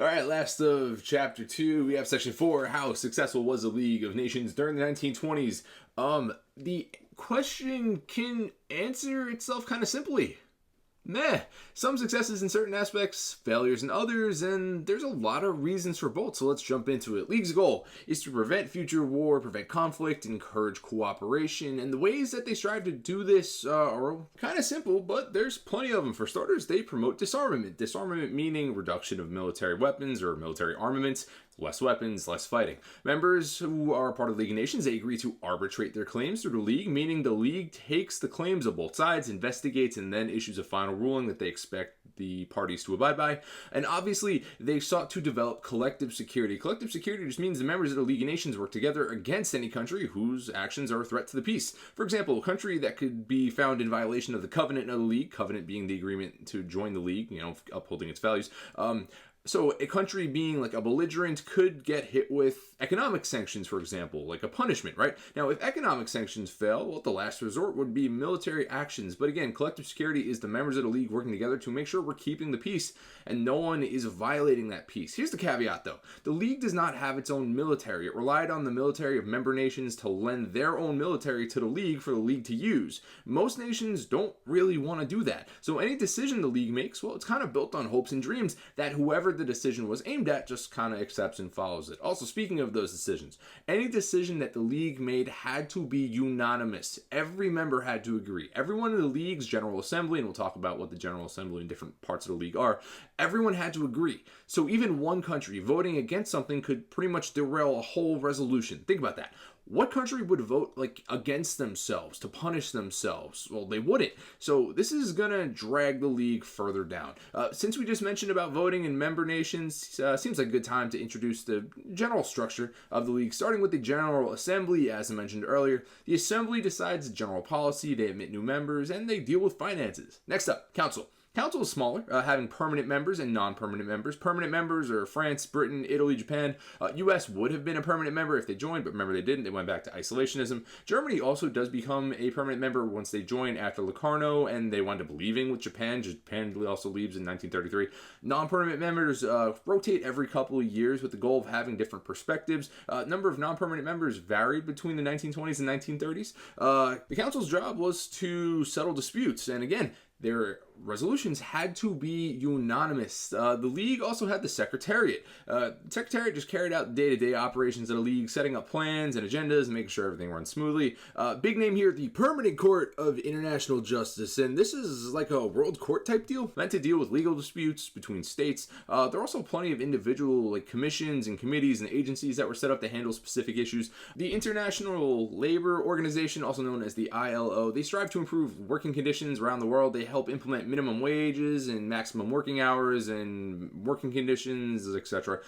All right, last of chapter 2, we have section 4, how successful was the League of Nations during the 1920s? The question can answer itself kind of simply. Meh. Some successes in certain aspects, failures in others, and there's a lot of reasons for both, so let's jump into it. League's goal is to prevent future war, prevent conflict, encourage cooperation, and the ways that they strive to do this are kind of simple, but there's plenty of them. For starters, they promote disarmament. Disarmament meaning reduction of military weapons or military armaments, less weapons, less fighting. Members who are part of the League of Nations, they agree to arbitrate their claims through the League, meaning the League takes the claims of both sides, investigates, and then issues a final ruling that they expect the parties to abide by. And obviously, they sought to develop collective security. Collective security just means the members of the League of Nations work together against any country whose actions are a threat to the peace. For example, a country that could be found in violation of the covenant of the League, covenant being the agreement to join the League, upholding its values, so a country being like a belligerent could get hit with economic sanctions, for example, like a punishment, right? Now, if economic sanctions fail, well, the last resort would be military actions. But again, collective security is the members of the League working together to make sure we're keeping the peace and no one is violating that peace. Here's the caveat, though. The League does not have its own military. It relied on the military of member nations to lend their own military to the League for the League to use. Most nations don't really want to do that. So any decision the League makes, well, it's kind of built on hopes and dreams that whoever the decision was aimed at just kind of accepts and follows it. Also, speaking of those decisions, any decision that the League made had to be unanimous. Every member had to agree. Everyone in the League's General Assembly, and we'll talk about what the General Assembly in different parts of the League are, everyone had to agree. So even one country voting against something could pretty much derail a whole resolution. Think about that. What country would vote against themselves to punish themselves? Well, they wouldn't. So this is gonna drag the League further down. Since we just mentioned about voting in member nations, seems like a good time to introduce the general structure of the League, starting with the General Assembly. As I mentioned earlier, the Assembly decides the general policy, they admit new members, and they deal with finances. Next up, Council. Council is smaller, having permanent members and non-permanent members. Permanent members are France, Britain, Italy, Japan. US would have been a permanent member if they joined, but remember they didn't. They went back to isolationism. Germany also does become a permanent member once they join after Locarno, and they wind up leaving with Japan. Japan also leaves in 1933. Non-permanent members rotate every couple of years with the goal of having different perspectives. Number of non-permanent members varied between the 1920s and 1930s. The Council's job was to settle disputes, and again, their resolutions had to be unanimous. The League also had the Secretariat. The Secretariat just carried out day-to-day operations of the League, setting up plans and agendas and making sure everything runs smoothly. Big name here, the Permanent Court of International Justice, and this is like a world court type deal, meant to deal with legal disputes between states. There are also plenty of individual commissions and committees and agencies that were set up to handle specific issues. The International Labor Organization, also known as the ILO, they strive to improve working conditions around the world. They help implement minimum wages and maximum working hours and working conditions, etc.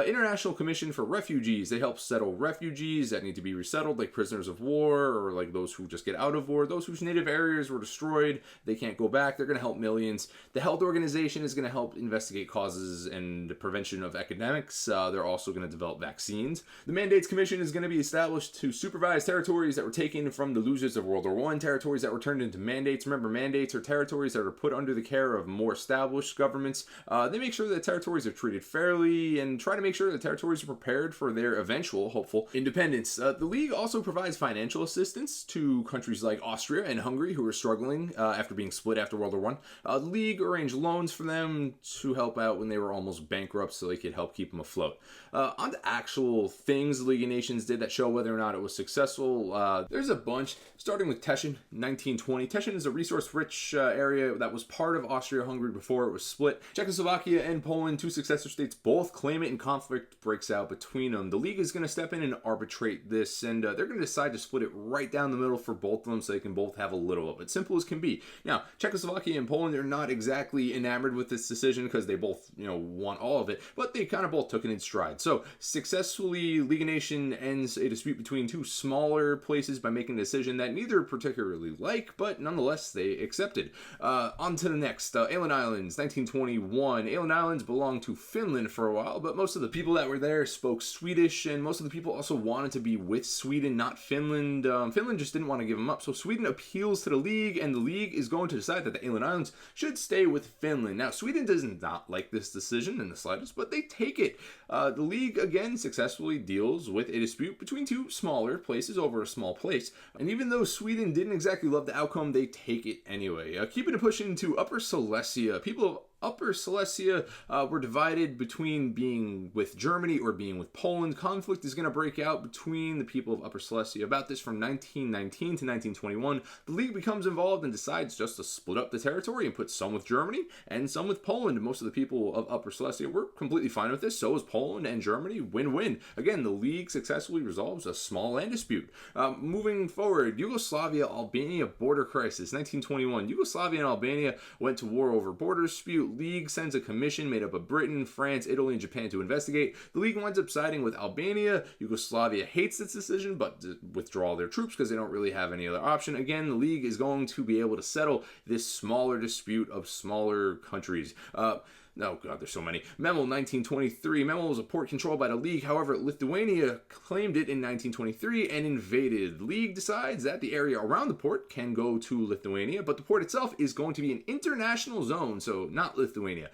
International Commission for Refugees, they help settle refugees that need to be resettled, like prisoners of war or like those who just get out of war, those whose native areas were destroyed, they can't go back, they're going to help millions. The Health Organization is going to help investigate causes and the prevention of epidemics. They're also going to develop vaccines. The Mandates Commission is going to be established to supervise territories that were taken from the losers of World War I, territories that were turned into mandates. Remember, mandates are territories that are put under the care of more established governments. They make sure that territories are treated fairly and try to make sure that territories are prepared for their eventual, hopeful, independence. The League also provides financial assistance to countries like Austria and Hungary who are struggling after being split after World War I. The League arranged loans for them to help out when they were almost bankrupt so they could help keep them afloat. On to actual things the League of Nations did that show whether or not it was successful. There's a bunch, starting with Teschen, 1920. Teschen is a resource-rich area that was part of Austria-Hungary before it was split. Czechoslovakia and Poland, two successor states, both claim it and conflict breaks out between them. The League is going to step in and arbitrate this, and they're going to decide to split it right down the middle for both of them so they can both have a little of it. Simple as can be. Now, Czechoslovakia and Poland are not exactly enamored with this decision because they both, want all of it, but they kind of both took it in stride. So, successfully, League of Nations ends a dispute between two smaller places by making a decision that neither particularly like, but nonetheless they accepted. On On to the next, Aland Islands, 1921. Aland Islands belonged to Finland for a while, but most of the people that were there spoke Swedish, and most of the people also wanted to be with Sweden, not Finland. Finland just didn't want to give them up, so Sweden appeals to the League, and the League is going to decide that the Aland Islands should stay with Finland. Now, Sweden does not like this decision in the slightest, but they take it. The League, again, successfully deals with a dispute between two smaller places over a small place, and even though Sweden didn't exactly love the outcome, they take it anyway. Keeping a push into Upper Silesia. People of Upper Silesia were divided between being with Germany or being with Poland. Conflict is going to break out between the people of Upper Silesia about this from 1919 to 1921. The League becomes involved and decides just to split up the territory and put some with Germany and some with Poland. Most of the people of Upper Silesia were completely fine with this. So is Poland and Germany. Win-win. Again, the League successfully resolves a small land dispute. Moving forward, Yugoslavia-Albania border crisis, 1921. Yugoslavia and Albania went to war over border dispute. League sends a commission made up of Britain, France, Italy, and Japan to investigate. The League winds up siding with Albania. Yugoslavia hates this decision, but withdraw their troops because they don't really have any other option. Again, the League is going to be able to settle this smaller dispute of smaller countries. Oh god, there's so many. Memel, 1923. Memel was a port controlled by the League. However, Lithuania claimed it in 1923 and invaded. The League decides that the area around the port can go to Lithuania, but the port itself is going to be an international zone, so not Lithuania.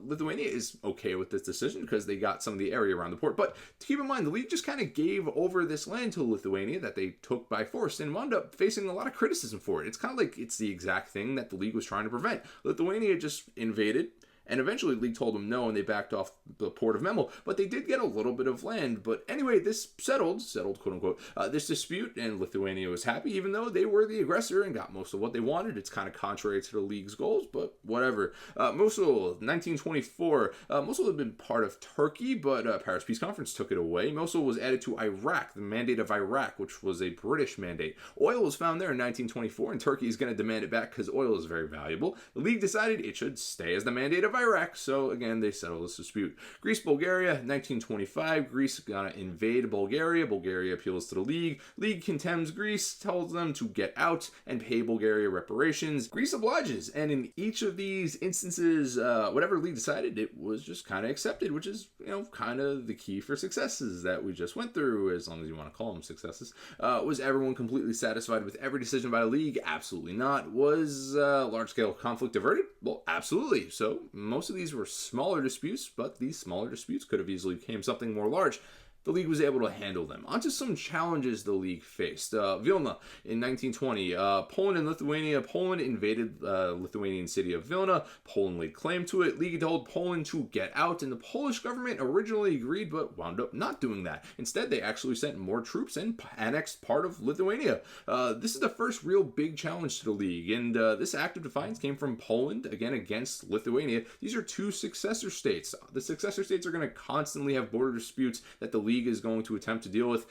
Lithuania is okay with this decision because they got some of the area around the port, but keep in mind, the League just kind of gave over this land to Lithuania that they took by force and wound up facing a lot of criticism for it. It's kind of like it's the exact thing that the League was trying to prevent. Lithuania just invaded, and eventually the League told them no, and they backed off the port of Memel. But they did get a little bit of land. But anyway, this settled, quote unquote, this dispute, and Lithuania was happy, even though they were the aggressor and got most of what they wanted. It's kind of contrary to the League's goals, but whatever. Mosul, 1924. Mosul had been part of Turkey, but Paris Peace Conference took it away. Mosul was added to Iraq, the Mandate of Iraq, which was a British mandate. Oil was found there in 1924, and Turkey is going to demand it back because oil is very valuable. The League decided it should stay as the Mandate of Iraq, so again, they settle this dispute. Greece, Bulgaria, 1925. Greece gonna invade Bulgaria. Bulgaria appeals to the League. League contemns Greece, tells them to get out and pay Bulgaria reparations. Greece obliges, and in each of these instances, whatever League decided, it was just kind of accepted, which is, kind of the key for successes that we just went through, as long as you want to call them successes. Was everyone completely satisfied with every decision by the League? Absolutely not. Was large-scale conflict averted? Well, absolutely. So most of these were smaller disputes, but these smaller disputes could have easily become something more large. The League was able to handle them. Onto some challenges the League faced. Vilna in 1920. Poland and Lithuania. Poland invaded Lithuanian city of Vilna. Poland laid claim to it. League told Poland to get out, and the Polish government originally agreed, but wound up not doing that. Instead, they actually sent more troops and annexed part of Lithuania. This is the first real big challenge to the League, and this act of defiance came from Poland, again, against Lithuania. These are two successor states. The successor states are going to constantly have border disputes that the League is going to attempt to deal with.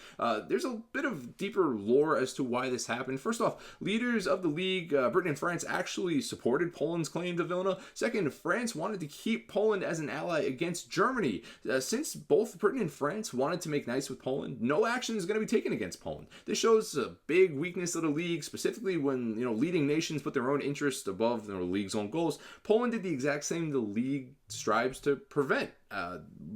There's a bit of deeper lore as to why this happened. First off, leaders of the League, Britain and France, actually supported Poland's claim to Vilna. Second, France wanted to keep Poland as an ally against Germany. Since both Britain and France wanted to make nice with Poland, no action is going to be taken against Poland. This shows a big weakness of the League, specifically when leading nations put their own interests above the League's own goals. Poland did the exact same the League strives to prevent.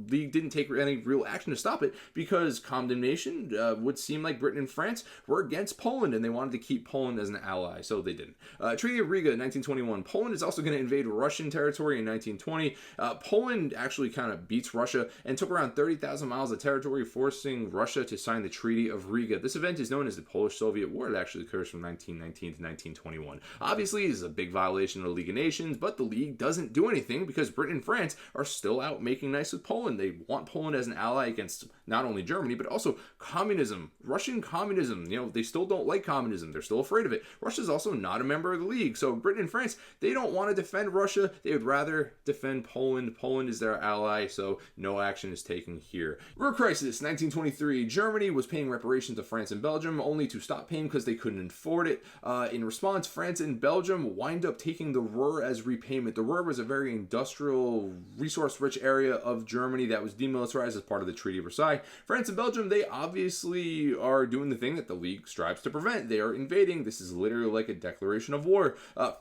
League didn't take any real action to stop it because condemnation would seem like Britain and France were against Poland and they wanted to keep Poland as an ally, so they didn't. Treaty of Riga, 1921. Poland is also going to invade Russian territory in 1920. Poland actually kind of beats Russia and took around 30,000 miles of territory, forcing Russia to sign the Treaty of Riga. This event is known as the Polish-Soviet War. It actually occurs from 1919 to 1921. Obviously, this is a big violation of the League of Nations, but the League doesn't do anything because Britain and France are still out making nice with Poland. They want Poland as an ally against not only Germany, but also communism, Russian communism. They still don't like communism. They're still afraid of it. Russia's also not a member of the League. So Britain and France, they don't want to defend Russia. They would rather defend Poland. Poland is their ally, so no action is taken here. Ruhr crisis, 1923. Germany was paying reparations to France and Belgium, only to stop paying because they couldn't afford it. In response, France and Belgium wind up taking the Ruhr as repayment. The Ruhr was a very industrial, resource-rich area of Germany that was demilitarized as part of the Treaty of Versailles. Versailles. France and Belgium, they obviously are doing the thing that the League strives to prevent. They are invading. This is literally like a declaration of war.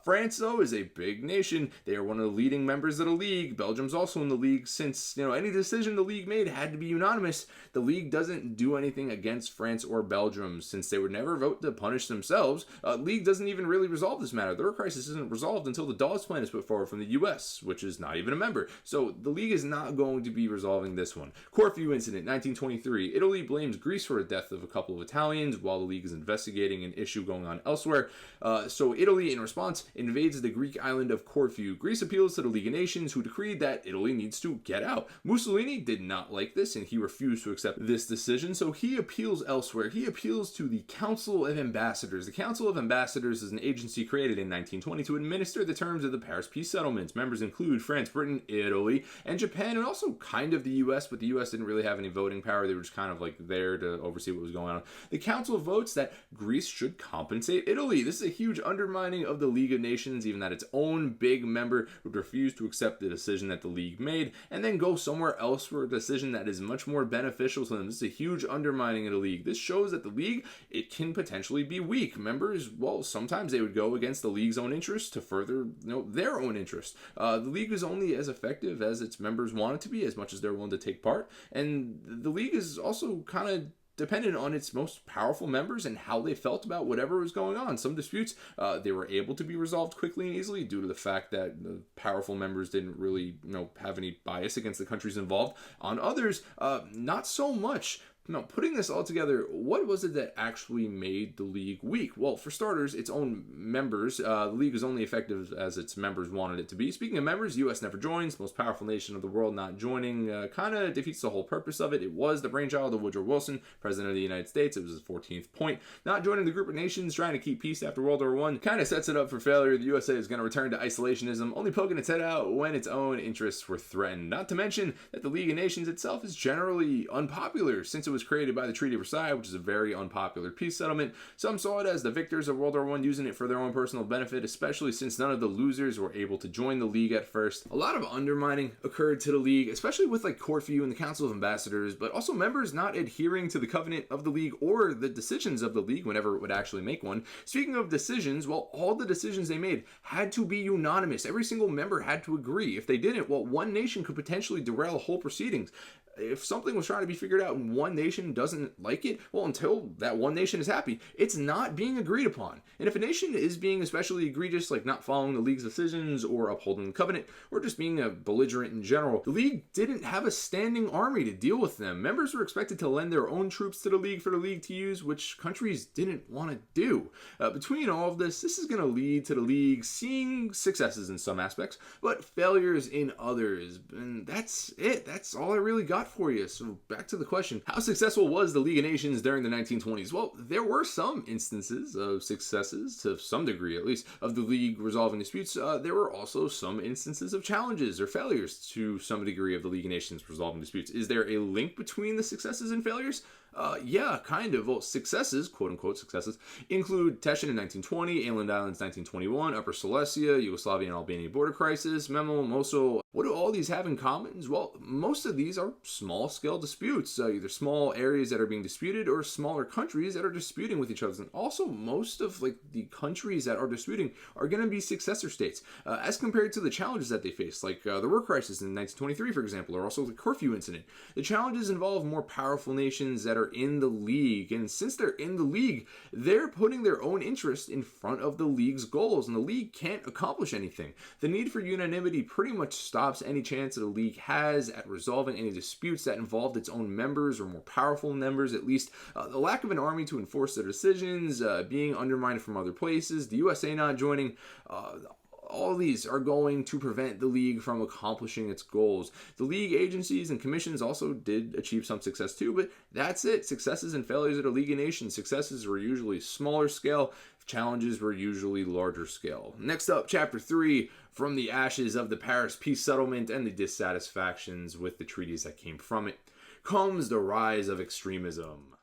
France, though, is a big nation. They are one of the leading members of the League. Belgium's also in the League. Since, any decision the League made had to be unanimous, the League doesn't do anything against France or Belgium. Since they would never vote to punish themselves, League doesn't even really resolve this matter. The Ruhr crisis isn't resolved until the Dawes Plan is put forward from the US, which is not even a member. So the League is not going to be resolving this one. Corfu incident, 1923. Italy blames Greece for the death of a couple of Italians while the League is investigating an issue going on elsewhere. So Italy, in response, invades the Greek island of Corfu. Greece appeals to the League of Nations, who decreed that Italy needs to get out. Mussolini did not like this, and he refused to accept this decision, so he appeals elsewhere. He appeals to the Council of Ambassadors. The Council of Ambassadors is an agency created in 1920 to administer the terms of the Paris Peace Settlements. Members include France, Britain, Italy, and Japan, and also kind of the US, but the US didn't really have any voting power. They were just kind of like there to oversee what was going on. The Council votes that Greece should compensate Italy. This is a huge undermining of the League of Nations, even that its own big member would refuse to accept the decision that the League made and then go somewhere else for a decision that is much more beneficial to them. This is a huge undermining of the League. This shows that the League, it can potentially be weak. Members, well, sometimes they would go against the League's own interests to further, their own interests. The League is only as effective as its members want it to be, as much as they're willing to take part. And the League is also kind of dependent on its most powerful members and how they felt about whatever was going on. Some disputes, they were able to be resolved quickly and easily due to the fact that the powerful members didn't really, have any bias against the countries involved. On others, not so much. Now, putting this all together, what was it that actually made the League weak? Well, for starters, its own members. The League is only effective as its members wanted it to be. Speaking of members, the U.S. never joins. Most powerful nation of the world not joining kind of defeats the whole purpose of it. It was the brainchild of Woodrow Wilson, President of the United States. It was his 14th point. Not joining the group of nations trying to keep peace after World War I kind of sets it up for failure. The USA is going to return to isolationism, only poking its head out when its own interests were threatened. Not to mention that the League of Nations itself is generally unpopular since it was created by the Treaty of Versailles, which is a very unpopular peace settlement. Some saw it as the victors of World War I using it for their own personal benefit, especially since none of the losers were able to join the League at first. A lot of undermining occurred to the League, especially with Corfu and the Council of Ambassadors, but also members not adhering to the covenant of the League or the decisions of the League whenever it would actually make one. Speaking of decisions, all the decisions they made had to be unanimous. Every single member had to agree. If they didn't, one nation could potentially derail whole proceedings. If something was trying to be figured out and one nation doesn't like it, until that one nation is happy, it's not being agreed upon. And if a nation is being especially egregious, like not following the League's decisions or upholding the covenant, or just being a belligerent in general, the League didn't have a standing army to deal with them. Members were expected to lend their own troops to the League for the League to use, which countries didn't want to do. Between all of this is going to lead to the League seeing successes in some aspects, but failures in others. And that's it. That's all I really got for you. So back to the question, how successful was the League of Nations during the 1920s? Well, there were some instances of successes, to some degree at least, of the League resolving disputes. There were also some instances of challenges or failures to some degree of the League of Nations resolving disputes. Is there a link between the successes and failures? Yeah, kind of. Well, successes, quote-unquote successes, include Teschen in 1920, Åland Islands 1921, Upper Silesia, Yugoslavia and Albania border crisis, Memel, Mosul. What do all these have in common? Well, most of these are small-scale disputes, either small areas that are being disputed or smaller countries that are disputing with each other. And also, most of the countries that are disputing are going to be successor states, as compared to the challenges that they face, like the Ruhr crisis in 1923, for example, or also the Corfu incident. The challenges involve more powerful nations that are in the League, and since they're in the League, they're putting their own interest in front of the League's goals, and the League can't accomplish anything. The need for unanimity pretty much stops any chance that the League has at resolving any disputes that involved its own members or more powerful members, at least. The lack of an army to enforce their decisions, being undermined from other places, the USA not joining, all these are going to prevent the League from accomplishing its goals. The League agencies and commissions also did achieve some success too, but that's it. Successes and failures at a League of Nations. Successes were usually smaller scale. Challenges were usually larger scale. Next up, Chapter 3, from the ashes of the Paris Peace Settlement and the dissatisfactions with the treaties that came from it, comes the rise of extremism.